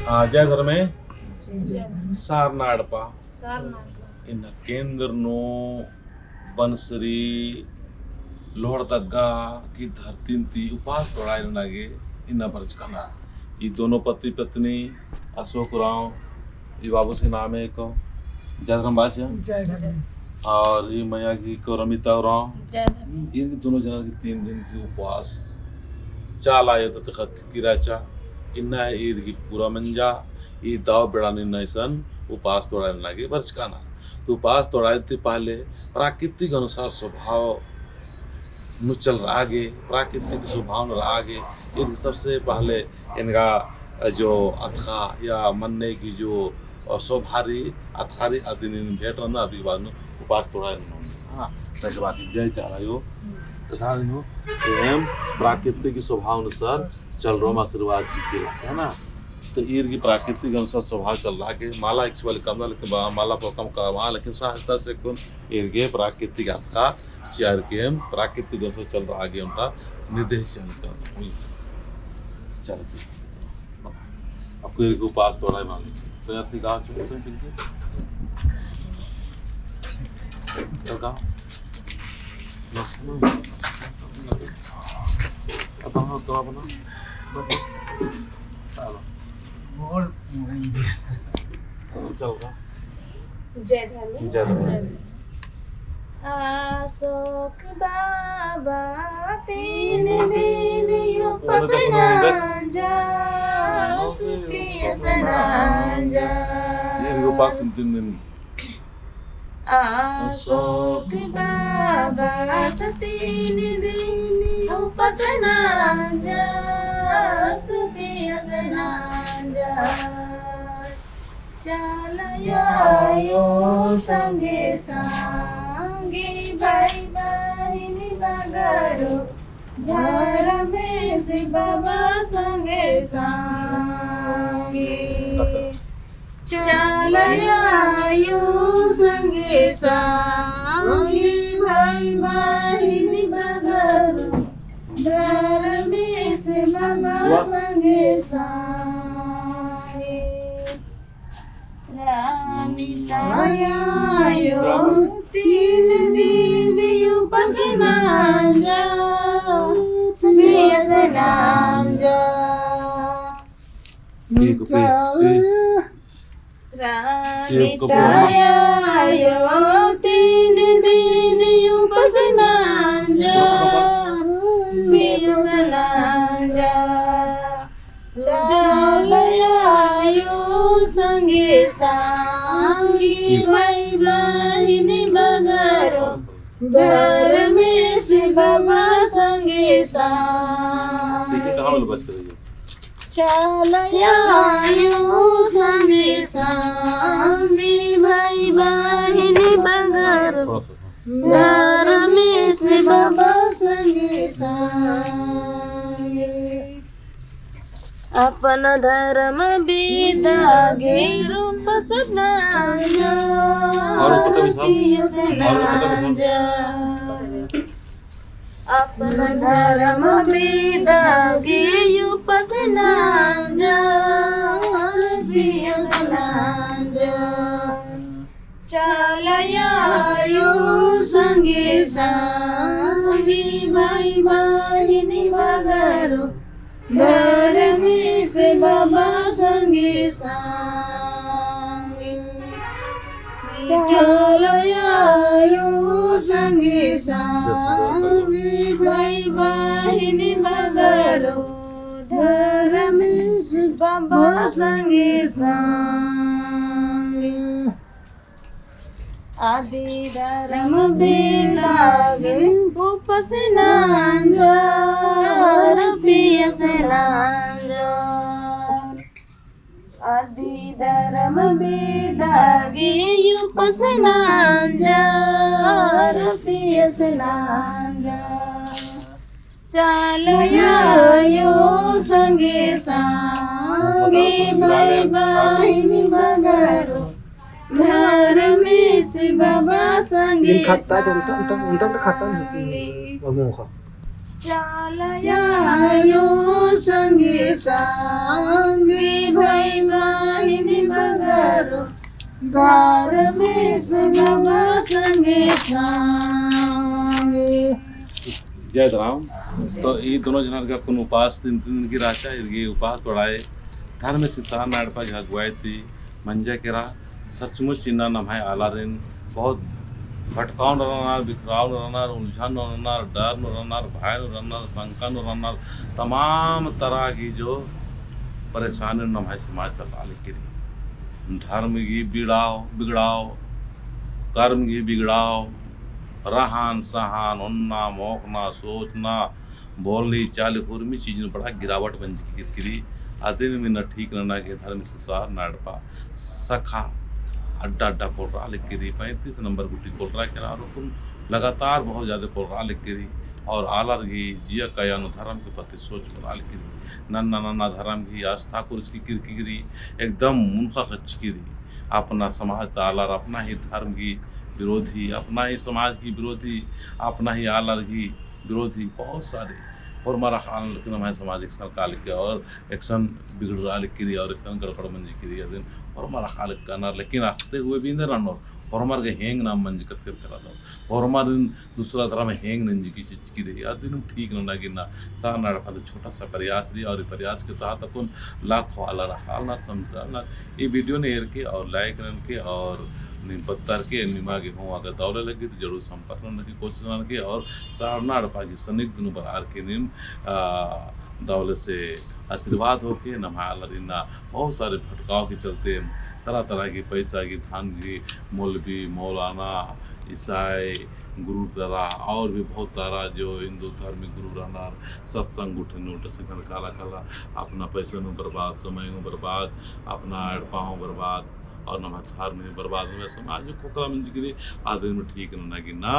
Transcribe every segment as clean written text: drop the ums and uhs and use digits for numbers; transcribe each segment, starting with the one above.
जय धर्मे सारनाडपा इन केंद्र नो बनसरी लोहड़दग्गा की धरती ती उपास तोड़ाए नागे इन बरज कना ये दोनों पति पत्नी अशोक राव ये बाबू से नाम है को जय धर्म बाजा और ये मैया की को रमिता राव इन दोनों जना की 3 दिन की उपवास चाल आये तो तक किराचा इन्ना ईद की पूरा मंजा ये दाव बेड़ानी नैसन उपास तोड़ाने लगे वर्ष का ना तो उपास तोड़ाए थे पहले प्राकृतिक अनुसार स्वभाव नु चल रहा आगे प्राकृतिक स्वभाव न रहा आगे ये सबसे पहले इनका जो अथखा या मन्ने की जो स्वभारी अथारी आदि भेट रहा आदि के बाद में उपास तोड़ाए हाँ तक बात जय चाह रही हो तथा एवं प्राकृतिक स्वभाव अनुसार चल रहा आशीर्वाद जी के है ना तो ईद की प्राकृतिक अनुसार स्वभाव चल रहा है माला एक वाले कम लेकिन माला पर कम करवा लेकिन सहजता से कौन ईद के प्राकृतिक आपका चार के प्राकृतिक अनुसार चल रहा आगे उनका निर्देश चल आपको ईद को पास तोड़ा है मान तो यार ठीक है तो कहा जय धर्म अशोक बाबा 3 दिन उपासना जा अशोक बाबा 3 दिन उपासना जा चलयो संगे संगे भाई बहनी बगरो घर में से बाबा संगे संगे चलयो संगे संगे भाई बहनी बगरो घर में से बाबा संगे संगे रामितायो 3 दिन उपासना जा बेसना जा रामितायो 3 दिन उपासना जा बेसना जा चलयो संगे संगी भाई बहनी बगरो घर में से बाबा संगे चलयो संगे संगी भाई बहनी बगरो घर में से बाबा संगे संगे अपना धर्म बेदागे रूप अपना धर्म बेदागे उपासना चलयो संगे संगी भाई बहनी बगरो घर में से बाबा संगे संगे चलयो संगे संगे भाई बहनी बगरो घर में से बाबा संगे संगे आदि धर्म बेदागे उपासना आदि धर्म बेदागे उपासना चलयो संगे संगे भाई बहनी बगरो घर में से बाबा संगे खाता है उनका तो खाता नहीं और मुंह खा चलयो संगे संगे भाई धर्मे से बाबा संगे संगे। जय राम। तो ये दोनों जन का कुन उपास 3 दिन की राचा ये उपास तोड़ाए धर्म से सार नाड़पा झगवाए थी मंजा केरा सचमुच इन्ना नमाय आला रेन बहुत भटकाउन रहनार बिखराउन रहनार उलझन रहनार डर रहनार भय रहनार शंका रहनार तमाम तरह की जो परेशानी नमाय समाज चल रहा लेकिन धर्म की बिगड़ाओ कर्म की बिगड़ाओ रहान सहान उन्ना मोखना सोचना बोलनी चाल हुर्मी चीज में बड़ा गिरावट बन की किरकिरी आदिन में न ठीक रहना के धर्म संसार नाड़पा सखा अड्डा अड्डा खोल रहा लिखी 35 नंबर गुटी खोल रहा करा और लगातार बहुत ज़्यादा खोल रहा लिखी और आलर घी जिया कयानु धर्म के प्रति सोच बना लिखी नन्ना नन्ना धर्म की आस्था कुछ की किरकिरी एकदम मुनखा खच की अपना समाज तालर अपना ही धर्म की विरोधी अपना ही समाज की विरोधी अपना ही आलर की विरोधी बहुत सारे और हमारा हाल लेकिन हमारे सामाजिक सरकार के और एक्शन बिगड़ रहा लिखी और एक्शन गड़बड़ मंजी की दिन और हमारा हाल करना लेकिन आखते हुए भी इंदर और हमारे के हेंग नाम मंज कर करा था और हमारे दूसरा तरह में हेंग नंजी की चीज की रही दिन ठीक ना गिरना सार नाड़ा तो छोटा सा प्रयास रही और प्रयास के तहत कौन लाखों आला हाल ना समझ रहा ना ये वीडियो ने हेर के और लाइक रन के और पत्थर के निमागे हों अगर दौले लगी तो जरूर संपर्क करने की कोशिश करने के और सारना अड़पा की संदिग्ध बनार के निम दौले से आशीर्वाद होके नमालना बहुत सारे भटकाव के चलते तरह तरह की पैसा की धान की मौलवी मौलाना ईसाई गुरु तरह और भी बहुत तरह जो हिंदू धार्मिक गुरु रहना सत्संग उठे सीधन काला काला अपना पैसे में बर्बाद समय में बर्बाद अपना अड़पाओं बर्बाद और नमाधार में बर्बाद हुए समाज को कला मंज की आदमी में ठीक ना कि ना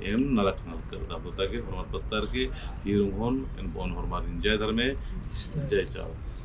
एम नलक नल कर पता के हमारे पत्थर के फिर इन बोन हमारे जय धर्मे जय चाल।